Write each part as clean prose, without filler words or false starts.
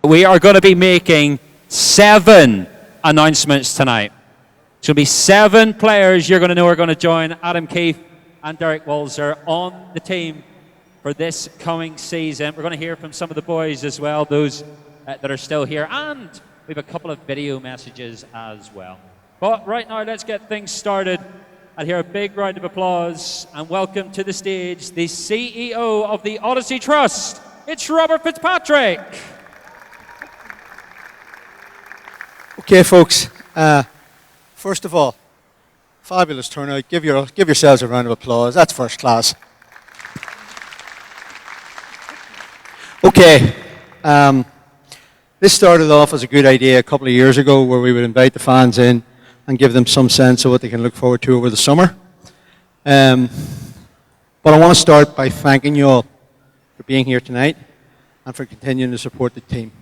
We are going to be making 7 announcements tonight. It's going to be 7 players you're going to know are going to join Adam Keefe and Derek Walser on the team for this coming season. We're going to hear from some of the boys as well, those that are still here, and we have a couple of video messages as well. But right now, let's get things started. I'll hear a big round of applause and welcome to the stage the CEO of the Odyssey Trust. It's Robert Fitzpatrick. Okay, folks. First of all, fabulous turnout. Give yourselves a round of applause. That's first class. Okay. This started off as a good idea a couple of years ago, where we would invite the fans in and give them some sense of what they can look forward to over the summer. But I want to start by thanking you all for being here tonight and for continuing to support the team.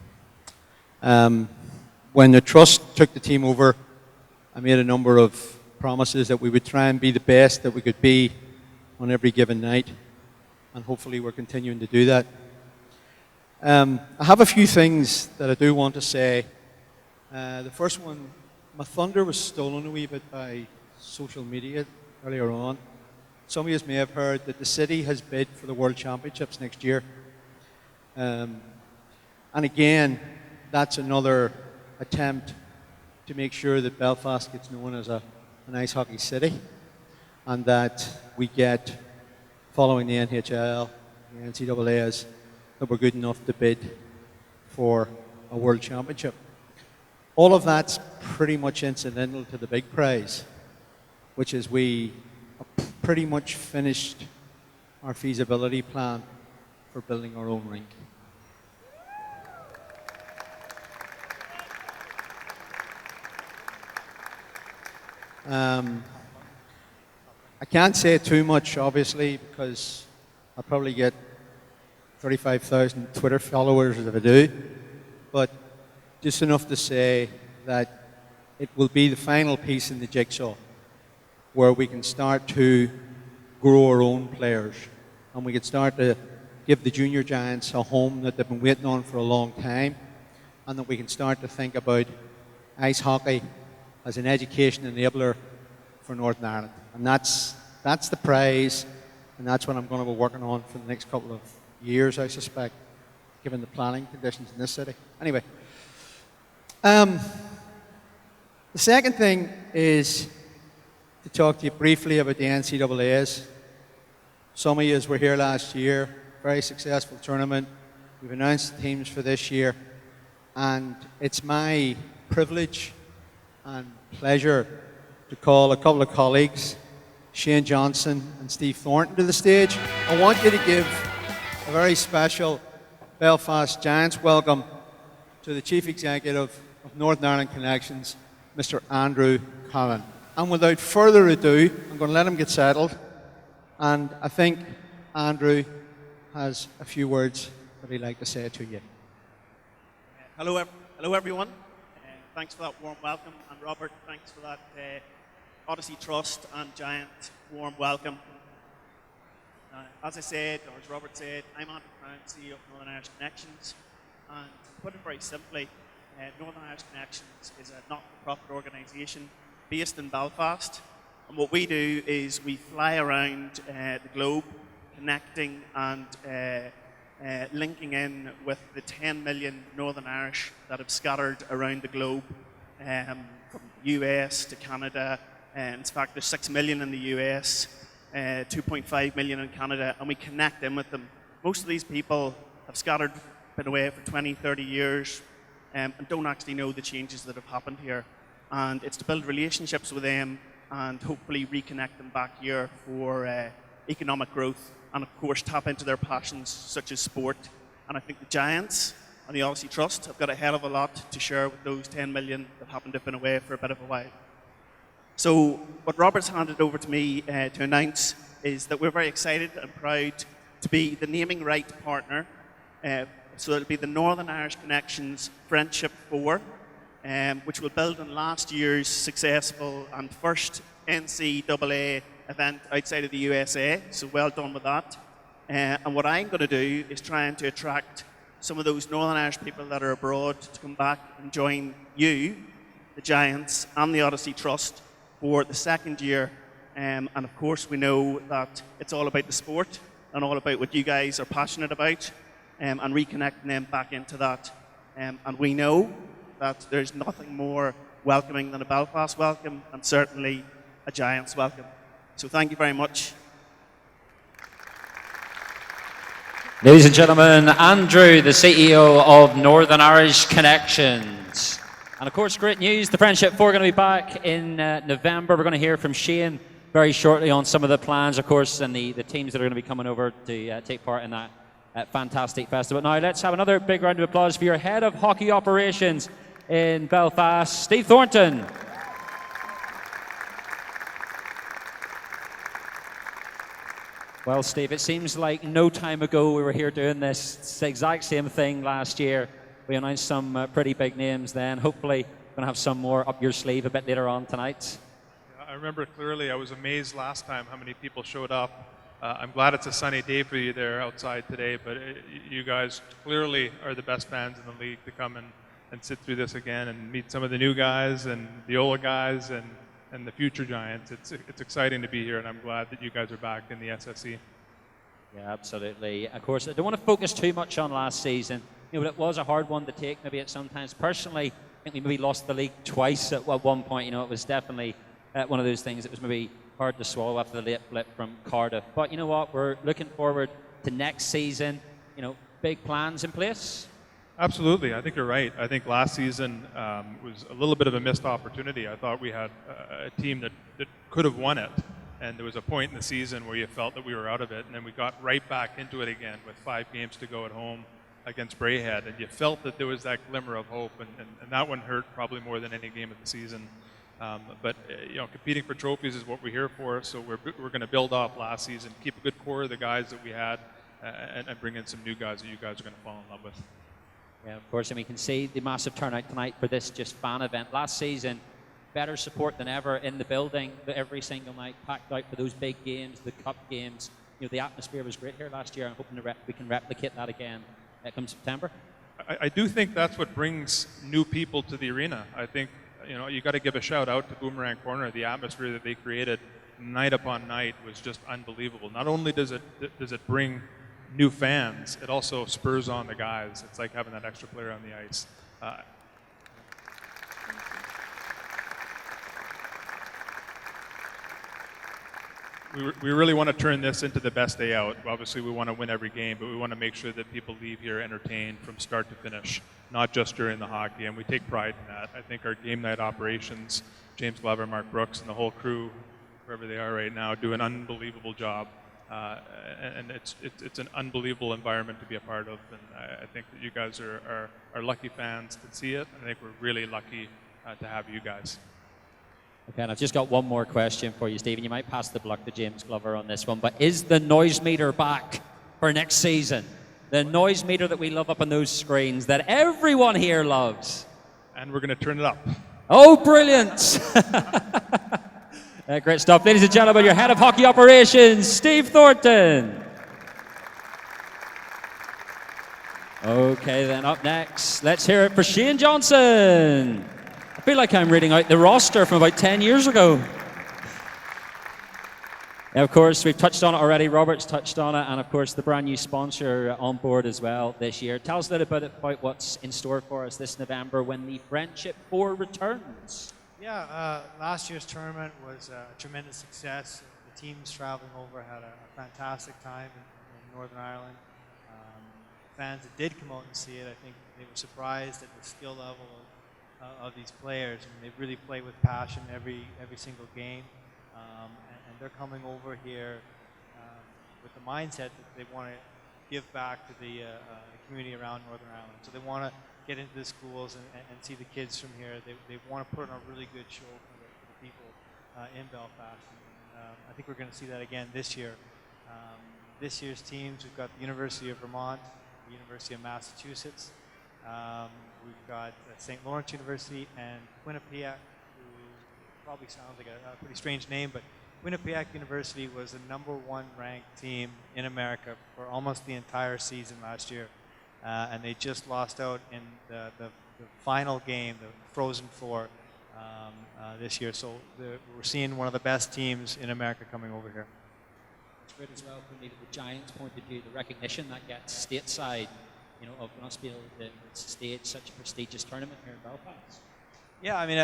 When the Trust took the team over, I made a number of promises that we would try and be the best that we could be on every given night, and hopefully we're continuing to do that. I have a few things that I do want to say. The first one, my thunder was stolen a wee bit by social media earlier on. Some of you may have heard that the city has bid for the World Championships next year. And again, that's another attempt to make sure that Belfast gets known as an ice hockey city, and that we get, following the NHL, the NCAAs, that we're good enough to bid for a World Championship. All of that's pretty much incidental to the big prize, which is we pretty much finished our feasibility plan for building our own rink. I can't say too much, obviously, because I'll probably get 35,000 Twitter followers if I do, but just enough to say that it will be the final piece in the jigsaw where we can start to grow our own players, and we can start to give the junior giants a home that they've been waiting on for a long time, and that we can start to think about ice hockey as an education enabler for Northern Ireland. And that's the prize, and that's what I'm going to be working on for the next couple of years, I suspect, given the planning conditions in this city. Anyway, the second thing is to talk to you briefly about the NCAAs. Some of you were here last year, very successful tournament. We've announced the teams for this year, and it's my privilege and pleasure to call a couple of colleagues, Shane Johnson and Steve Thornton, to the stage. I want you to give a very special Belfast Giants welcome to the Chief Executive of Northern Ireland Connections, Mr. Andrew Conlon. And without further ado, I'm going to let him get settled, and I think Andrew has a few words that he'd like to say to you. Hello everyone. Thanks for that warm welcome, and Robert, thanks for that Odyssey Trust and Giant warm welcome. As I said, or as Robert said, I'm Andrew Crown, CEO of Northern Irish Connections, and to put it very simply, Northern Irish Connections is a not-for-profit organisation based in Belfast, and what we do is we fly around the globe, connecting and linking in with the 10 million Northern Irish that have scattered around the globe, from the US to Canada. In fact, there's 6 million in the US, 2.5 million in Canada, and we connect in with them. Most of these people have scattered, been away for 20, 30 years, and don't actually know the changes that have happened here. And it's to build relationships with them and hopefully reconnect them back here for economic growth, and of course tap into their passions such as sport. And I think the Giants and the Odyssey Trust have got a hell of a lot to share with those 10 million that happen to have been away for a bit of a while. So what Robert's handed over to me to announce is that we're very excited and proud to be the naming right partner. So it'll be the Northern Irish Connections Friendship 4, which will build on last year's successful and first NCAA event outside of the USA. So well done with that. And what I'm going to do is trying to attract some of those Northern Irish people that are abroad to come back and join you, the Giants, and the Odyssey Trust for the second year. And of course, we know that it's all about the sport and all about what you guys are passionate about, and reconnecting them back into that. And we know that there's nothing more welcoming than a Belfast welcome, and certainly a Giants welcome. So thank you very much. Ladies and gentlemen, Andrew, the CEO of Northern Irish Connections. And of course, great news, the Friendship Four are going to be back in November. We're going to hear from Shane very shortly on some of the plans, of course, and the teams that are going to be coming over to take part in that fantastic festival. Now, let's have another big round of applause for your head of hockey operations in Belfast, Steve Thornton. Well, Steve, it seems like no time ago we were here doing this. It's the exact same thing last year. We announced some pretty big names then. Hopefully, we're going to have some more up your sleeve a bit later on tonight. I remember clearly. I was amazed last time how many people showed up. I'm glad it's a sunny day for you there outside today, but you guys clearly are the best fans in the league to come and sit through this again and meet some of the new guys and the older guys and the future Giants. It's exciting to be here, and I'm glad that you guys are back in the SSE. Yeah, absolutely. Of course, I don't want to focus too much on last season. But it was a hard one to take maybe at some times. Personally, I think we maybe lost the league twice at one point. It was definitely one of those things that was maybe hard to swallow after the late blip from Cardiff. But you know what? We're looking forward to next season. Big plans in place. Absolutely. I think you're right. I think last season was a little bit of a missed opportunity. I thought we had a team that could have won it. And there was a point in the season where you felt that we were out of it. And then we got right back into it again with 5 games to go at home against Braehead. And you felt that there was that glimmer of hope. And that one hurt probably more than any game of the season. But competing for trophies is what we're here for. So we're going to build off last season, keep a good core of the guys that we had, and bring in some new guys that you guys are going to fall in love with. Yeah, of course, and we can see the massive turnout tonight for this just fan event. Last season, better support than ever in the building, every single night, packed out for those big games, the cup games. The atmosphere was great here last year. I'm hoping we can replicate that again come September. I do think that's what brings new people to the arena. I think you got to give a shout out to Boomerang Corner. The atmosphere that they created night upon night was just unbelievable. Not only does it bring new fans, it also spurs on the guys. It's like having that extra player on the ice. We really want to turn this into the best day out. Obviously, we want to win every game, but we want to make sure that people leave here entertained from start to finish, not just during the hockey, and we take pride in that. I think our game night operations, James Glover, Mark Brooks, and the whole crew, wherever they are right now, do an unbelievable job. And it's an unbelievable environment to be a part of, and I think that you guys are lucky fans to see it. I think we're really lucky to have you guys. Okay, and I've just got one more question for you, Stephen. You might pass the buck to James Glover on this one, but is the noise meter back for next season? The noise meter that we love up on those screens that everyone here loves. And we're going to turn it up. Oh, brilliant! Great stuff. Ladies and gentlemen, your head of hockey operations, Steve Thornton. Okay, then up next, let's hear it for Shane Johnson. I feel like I'm reading out the roster from about 10 years ago. And of course, we've touched on it already. Robert's touched on it. And of course, the brand new sponsor on board as well this year. Tell us a little bit about what's in store for us this November when the Friendship Four returns. Yeah, last year's tournament was a tremendous success. The teams traveling over had a fantastic time in Northern Ireland. Fans that did come out and see it, I think they were surprised at the skill level of these players. I mean, they really play with passion every single game, and they're coming over here with the mindset that they want to give back to the community around Northern Ireland. So they want to get into the schools and see the kids from here. They want to put on a really good show for the people in Belfast. And, I think we're going to see that again this year. This year's teams, we've got the University of Vermont, the University of Massachusetts. We've got St. Lawrence University and Quinnipiac, who probably sounds like a pretty strange name, but Quinnipiac University was the #1 ranked team in America for almost the entire season last year. and they just lost out in the final game, the Frozen Four, this year. So we're seeing one of the best teams in America coming over here. It's great as well from the Giants' point of view, the recognition that gets stateside, of us being able to stage such a prestigious tournament here in Belfast. Yeah, I mean,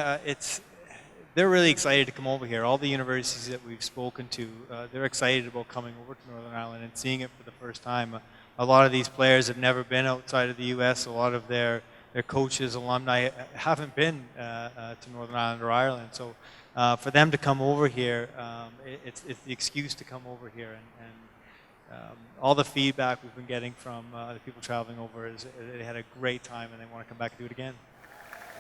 they're really excited to come over here. All the universities that we've spoken to, they're excited about coming over to Northern Ireland and seeing it for the first time. A lot of these players have never been outside of the U.S. A lot of their coaches, alumni haven't been to Northern Ireland or Ireland. So for them to come over here, it's the excuse to come over here. And all the feedback we've been getting from the people traveling over is they had a great time and they want to come back and do it again.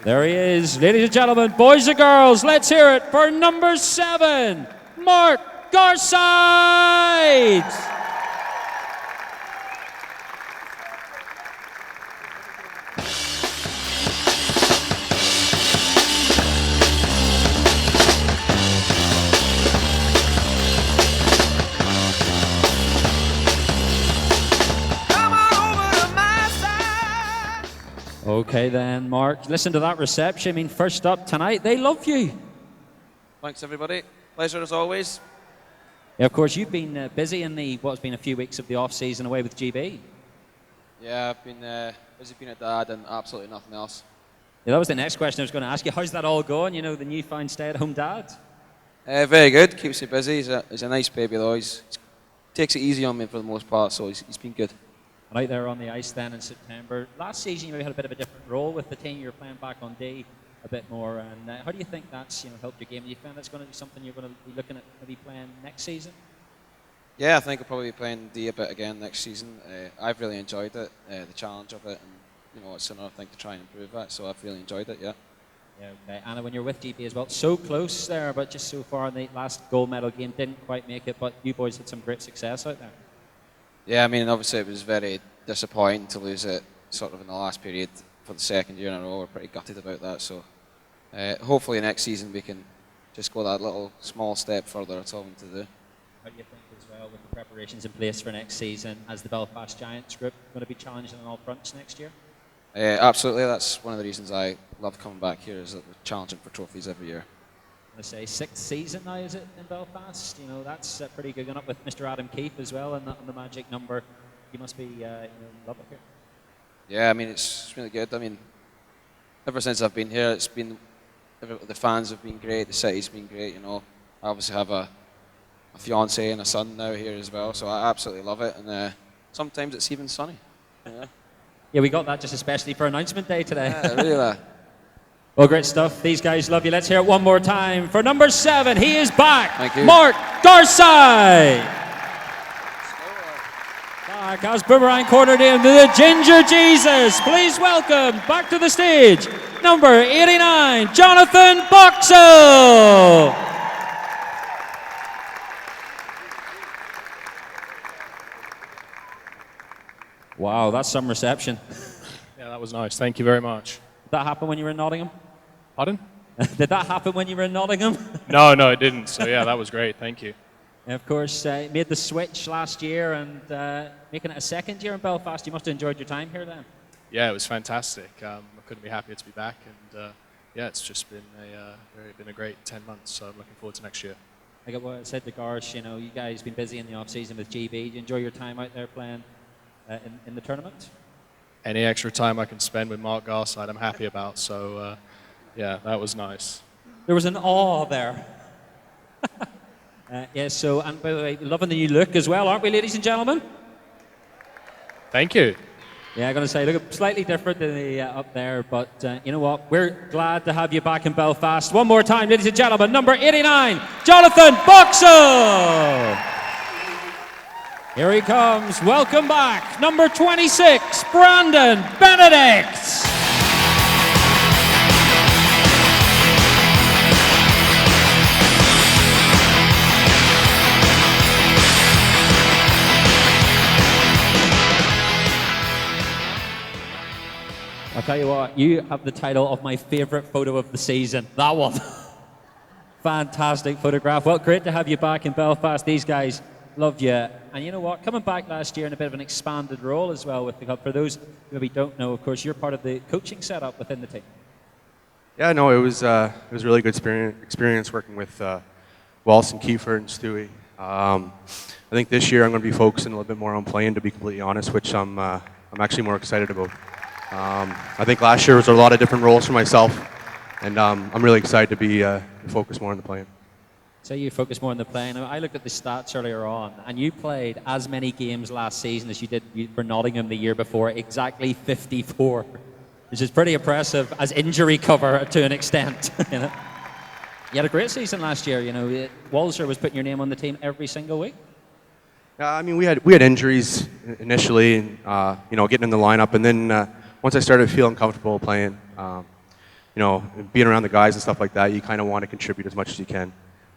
There he is, ladies and gentlemen, boys and girls, let's hear it for number 7, Mark Garside! Okay then, Mark, listen to that reception. I mean, first up tonight, they love you. Thanks, everybody. Pleasure as always. Yeah, of course, you've been busy in what's been a few weeks of the off-season away with GB. Yeah, I've been busy being a dad and absolutely nothing else. Yeah, that was the next question I was going to ask you. How's that all going, the newfound stay-at-home dad? Very good. Keeps me busy. He's a nice baby, though. He takes it easy on me for the most part, so he's been good. And out there on the ice then in September. Last season, you had a bit of a different role with the team. You were playing back on D a bit more. And how do you think that's helped your game? Do you find that's going to be something you're going to be looking at maybe playing next season? Yeah, I think I'll probably be playing D a bit again next season. I've really enjoyed it, the challenge of it, and it's another thing to try and improve that. So I've really enjoyed it. Yeah. Yeah. Okay. Anna, when you're with GB as well, so close there, but just so far in the last gold medal game, didn't quite make it. But you boys had some great success out there. Yeah, I mean, obviously it was very disappointing to lose it sort of in the last period for the second year in a row. We're pretty gutted about that. So hopefully next season we can just go that little small step further. That's all we need to do. How do you think as well with the preparations in place for next season as the Belfast Giants group going to be challenging on all fronts next year? Absolutely. That's one of the reasons I love coming back here is that we're challenging for trophies every year. I'm going to say 6th season now, is it, in Belfast? That's pretty good. Going up with Mr. Adam Keefe as well on the magic number. You must be in love with it. Yeah, I mean, it's really good. I mean, ever since I've been here, the fans have been great, the city's been great, I obviously have a fiancé and a son now here as well, so I absolutely love it, and sometimes it's even sunny. Yeah, we got that just especially for announcement day today. Yeah, really. Well, great stuff. These guys love you. Let's hear it one more time for number 7. He is back. Thank you. Mark Garside. Back as Boomerang cornered in the Ginger Jesus. Please welcome back to the stage, number 89, Jonathan Boxall. Wow, that's some reception. Yeah, that was nice. Thank you very much. Did that happen when you were in Nottingham? Pardon? Did that happen when you were in Nottingham? No, it didn't. So yeah, that was great. Thank you. And of course, made the switch last year and making it a second year in Belfast. You must have enjoyed your time here then. Yeah, it was fantastic. I couldn't be happier to be back, and yeah, it's just been a great 10 months. So I'm looking forward to next year. Like what I said to Garsh, you guys been busy in the off season with GB. Did you enjoy your time out there playing in the tournament? Any extra time I can spend with Mark Garside, I'm happy about. So yeah, that was nice. There was an awe there. Yeah, so, and by the way, loving the new look as well, aren't we, ladies and gentlemen? Thank you. Yeah, I'm going to say, look, slightly different than the up there, but you know what? We're glad to have you back in Belfast. One more time, ladies and gentlemen, number 89, Jonathan Boxall. Here he comes. Welcome back, number 26, Brandon Benedict. I'll tell you what, you have the title of my favorite photo of the season. That one. Fantastic photograph. Well, great to have you back in Belfast. These guys love you. And you know what? Coming back last year in a bit of an expanded role as well with the club. For those who maybe don't know, of course, you're part of the coaching setup within the team. Yeah, no, it was a really good experience working with Wallace and Kiefer and Stewie. I think this year I'm going to be focusing a little bit more on playing, to be completely honest, which I'm actually more excited about. I think last year was a lot of different roles for myself, and I'm really excited to be focused more on the playing. So you focus more on the playing. I looked at the stats earlier on, and you played as many games last season as you did for Nottingham the year before, exactly 54, which is pretty impressive as injury cover to an extent. You know? You had a great season last year. You know, Walser was putting your name on the team every single week. I mean, we had injuries initially, and getting in the lineup, and then once I started feeling comfortable playing, being around the guys and stuff like that, you kind of want to contribute as much as you can.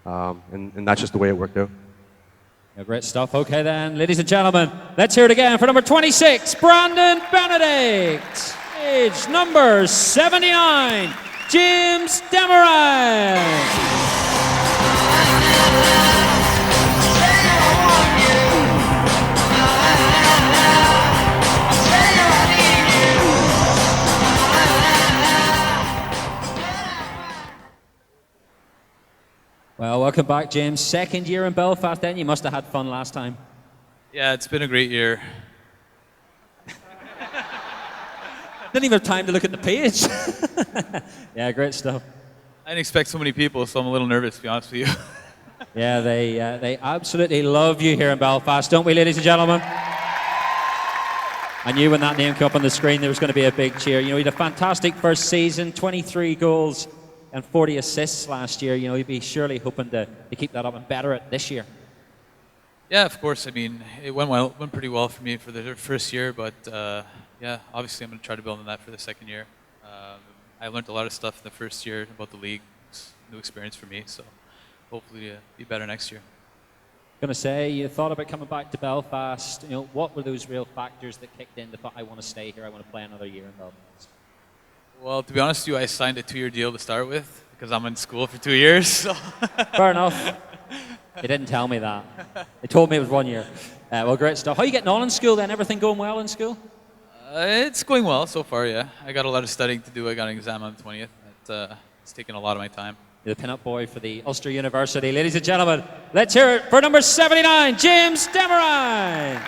And that's just the way it worked out. Yeah, great stuff. Okay, then, ladies and gentlemen, let's hear it again for number 26, Brandon Benedict. Age number 79, James Demeran. Well, welcome back, James. Second year in Belfast then. You must have had fun last time. Yeah, it's been a great year. Didn't even have time to look at the page. Yeah, great stuff. I didn't expect so many people, so I'm a little nervous, to be honest with you. Yeah, they absolutely love you here in Belfast, don't we, ladies and gentlemen? I knew when that name came up on the screen there was going to be a big cheer. You know, you had a fantastic first season, 23 goals and 40 assists last year. You know, you'd be surely hoping to keep that up and better it this year. Yeah, of course. I mean, it went pretty well for me for the first year, but yeah, obviously I'm going to try to build on that for the second year. I learned a lot of stuff in the first year about the league. It's a new experience for me, so hopefully be better next year. Going to say, you thought about coming back to Belfast. You know, what were those real factors that kicked in? The thought, I want to stay here, I want to play another year in Belfast? Well, to be honest with you, I signed a 2-year deal to start with because I'm in school for 2 years. So. Fair enough. They didn't tell me that. They told me it was 1 year. Well, great stuff. How are you getting on in school then? Everything going well in school? It's going well so far, yeah. I got a lot of studying to do. I got an exam on the 20th. It's taken a lot of my time. You're the pin-up boy for the Ulster University. Ladies and gentlemen, let's hear it for number 79, James Demeran.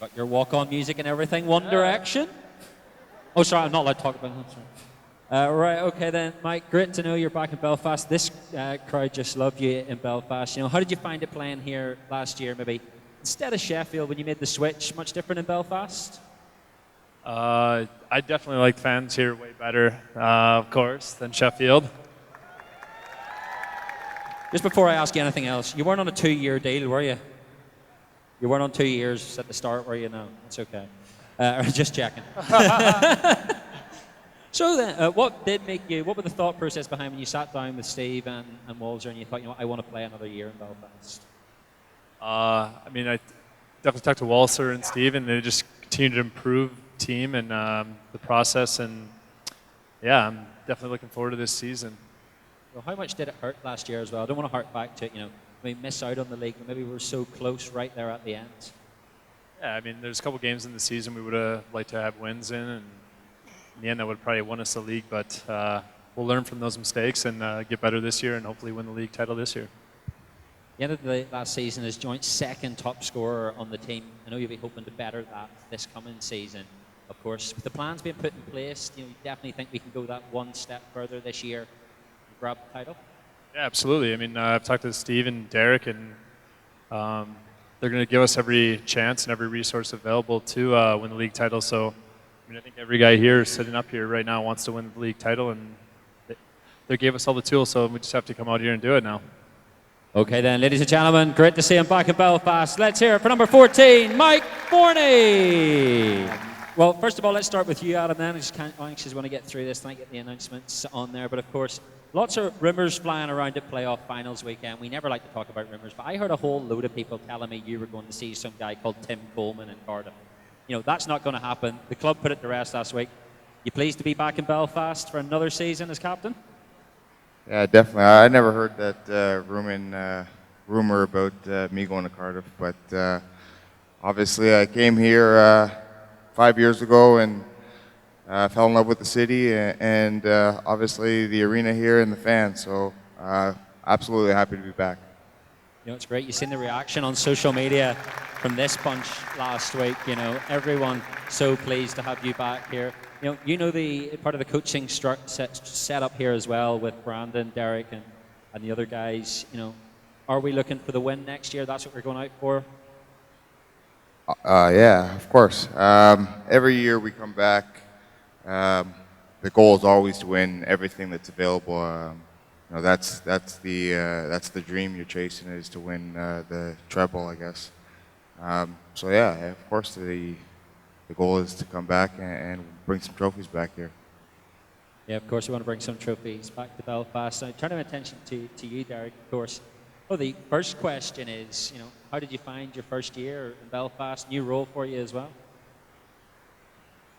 Got your walk-on music and everything. One Direction. Oh, sorry, I'm not allowed to talk about that. Right, okay then, Mike, great to know you're back in Belfast. This crowd just loved you in Belfast. You know, how did you find it playing here last year, maybe instead of Sheffield when you made the switch? Much different in Belfast? I definitely like fans here way better, of course, than Sheffield. Just before I ask you anything else, you weren't on a 2-year deal, were you? You weren't on 2 years at the start, were you? No, it's okay. Just checking. So then, what were the thought process behind when you sat down with Steve and Walser and you thought, you know, I want to play another year in Belfast? I mean, I definitely talked to Walser and Steve, and they just continue to improve the team and the process. And yeah, I'm definitely looking forward to this season. Well, how much did it hurt last year as well? I don't want to hark back to it, you know, we miss out on the league, but maybe we were so close right there at the end. Yeah, I mean, there's a couple games in the season we would have liked to have wins in, and in the end that would probably won us the league, but we'll learn from those mistakes and get better this year and hopefully win the league title this year. The end of the last season is joint second top scorer on the team. I know you'll be hoping to better that this coming season. Of course, with the plans being put in place, you definitely think we can go that one step further this year and grab the title? Yeah, absolutely. I mean, I've talked to Steve and Derek, and they're going to give us every chance and every resource available to win the league title. So, I mean, I think every guy here sitting up here right now wants to win the league title, and they gave us all the tools, so we just have to come out here and do it now. Okay then, ladies and gentlemen, great to see him back in Belfast. Let's hear it for number 14, Mike Forney. Well, first of all, let's start with you, Adam, then. I just can't anxious want to get through this and I get the announcements on there. But of course, lots of rumours flying around at playoff finals weekend. We never like to talk about rumours, but I heard a whole load of people telling me you were going to see some guy called Tim Coleman in Cardiff. You know, that's not going to happen. The club put it to rest last week. You pleased to be back in Belfast for another season as captain? Yeah, definitely. I never heard that rumor about me going to Cardiff, but obviously I came here 5 years ago and fell in love with the city and obviously the arena here and the fans. So absolutely happy to be back. You know, it's great. You've seen the reaction on social media from this bunch last week. You know, everyone so pleased to have you back here. You know the part of the coaching set up here as well with Brandon, Derek, and the other guys. You know, are we looking for the win next year? That's what we're going out for. Yeah, of course. Every year we come back. The goal is always to win everything that's available. You know, that's the dream you're chasing, is to win the treble, I guess. So yeah, of course the goal is to come back and bring some trophies back here. Yeah, of course we want to bring some trophies back to Belfast. Now, turning attention to you, Derek, of course. Well, the first question is, you know, how did you find your first year in Belfast? New role for you as well.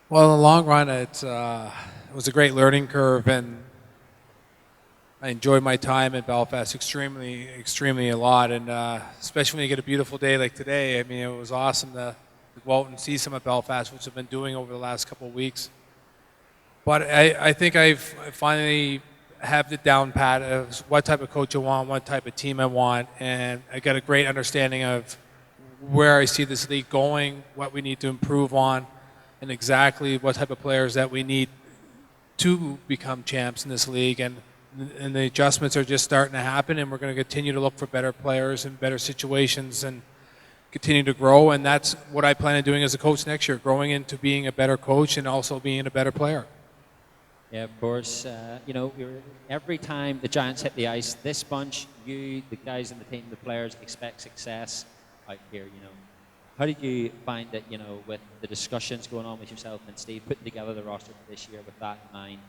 Well, in the long run, it was a great learning curve, and I enjoyed my time in Belfast extremely a lot, and especially when you get a beautiful day like today. I mean, it was awesome to go out and see some of Belfast, which I've been doing over the last couple of weeks. But I think I finally have it down pat of what type of coach I want, what type of team I want, and I got a great understanding of where I see this league going, what we need to improve on, and exactly what type of players that we need to become champs in this league. And the adjustments are just starting to happen, and we're going to continue to look for better players and better situations and continue to grow. And that's what I plan on doing as a coach next year, growing into being a better coach and also being a better player. Yeah, of course. You know, every time the Giants hit the ice, this bunch, you, the guys in the team, the players, expect success out here, you know. How did you find that, you know, with the discussions going on with yourself and Steve, putting together the roster for this year with that in mind?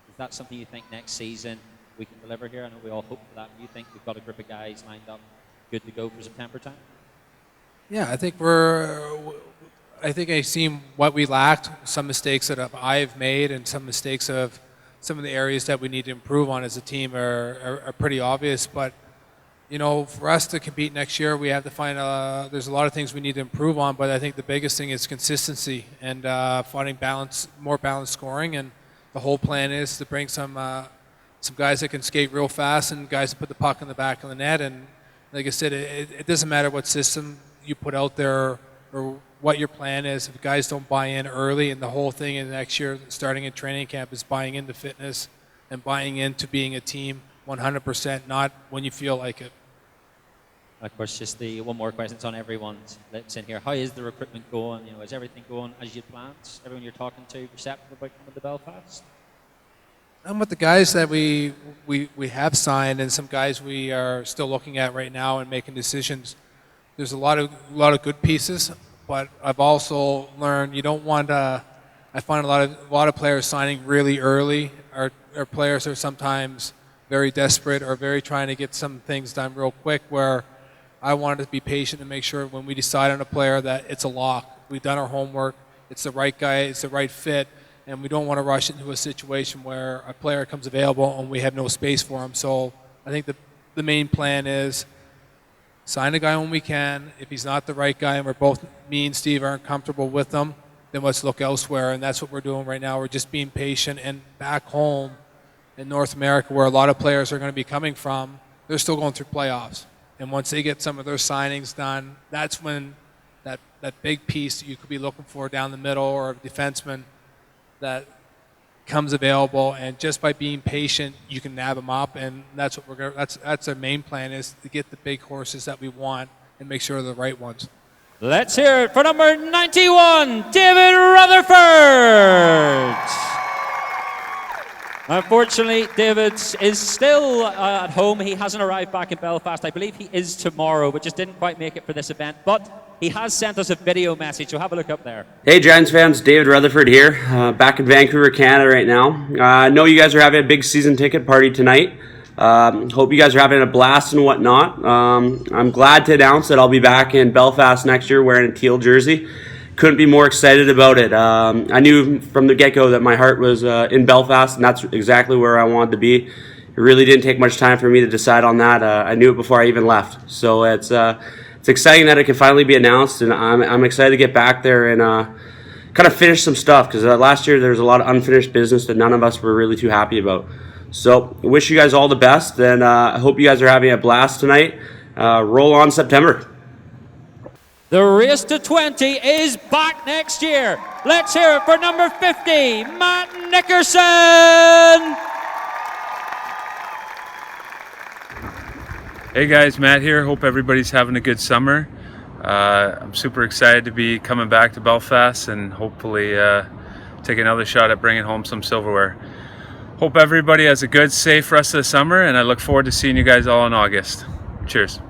Is that something you think next season we can deliver here? I know we all hope for that. Do you think we've got a group of guys lined up good to go for September time? Yeah, I think I've seen what we lacked, some mistakes that I've made, and some mistakes of some of the areas that we need to improve on as a team are pretty obvious. But, you know, for us to compete next year, we have to find, there's a lot of things we need to improve on, but I think the biggest thing is consistency and finding more balanced scoring. And the whole plan is to bring some guys that can skate real fast and guys that put the puck in the back of the net. And like I said, it doesn't matter what system you put out there or what your plan is. If guys don't buy in early, and the whole thing in the next year, starting in training camp, is buying into fitness and buying into being a team 100%, not when you feel like it. Of course, just the one more question. It's on everyone's lips in here. How is the recruitment going? You know, is everything going as you planned? Everyone you're talking to receptive about coming to Belfast? And with the guys that we have signed, and some guys we are still looking at right now and making decisions, there's a lot of good pieces. But I've also learned you don't want to. I find a lot of players signing really early, or players are sometimes very desperate or very trying to get some things done real quick. Where I wanted to be patient and make sure when we decide on a player that it's a lock. We've done our homework. It's the right guy. It's the right fit, and we don't want to rush into a situation where a player comes available and we have no space for him. So I think the main plan is sign a guy when we can. If he's not the right guy and me and Steve aren't comfortable with him, then let's look elsewhere. And that's what we're doing right now. We're just being patient. And back home in North America, where a lot of players are going to be coming from, they're still going through playoffs. And once they get some of their signings done, that's when that big piece that you could be looking for down the middle, or a defenseman that comes available, and just by being patient, you can nab them up. And that's what that's our main plan, is to get the big horses that we want and make sure they're the right ones. Let's hear it for number 91, David Rutherford. Unfortunately, David is still at home. He hasn't arrived back in Belfast. I believe he is tomorrow, but just didn't quite make it for this event. But he has sent us a video message, so have a look up there. Hey, Giants fans, David Rutherford here, back in Vancouver, Canada right now. I know you guys are having a big season ticket party tonight. Hope you guys are having a blast and whatnot. I'm glad to announce that I'll be back in Belfast next year wearing a teal jersey. Couldn't be more excited about it. I knew from the get-go that my heart was in Belfast, and that's exactly where I wanted to be. really didn't take much time for me to decide on that. I knew it before I even left. So it's exciting that it can finally be announced, and I'm excited to get back there and kind of finish some stuff, because last year there was a lot of unfinished business that none of us were really too happy about. So I wish you guys all the best, and I hope you guys are having a blast tonight. Roll on September. The race to 20 is back next year. Let's hear it for number 50, Matt Nickerson. Hey guys, Matt here. Hope everybody's having a good summer. I'm super excited to be coming back to Belfast and hopefully take another shot at bringing home some silverware. Hope everybody has a good, safe rest of the summer, and I look forward to seeing you guys all in August. Cheers.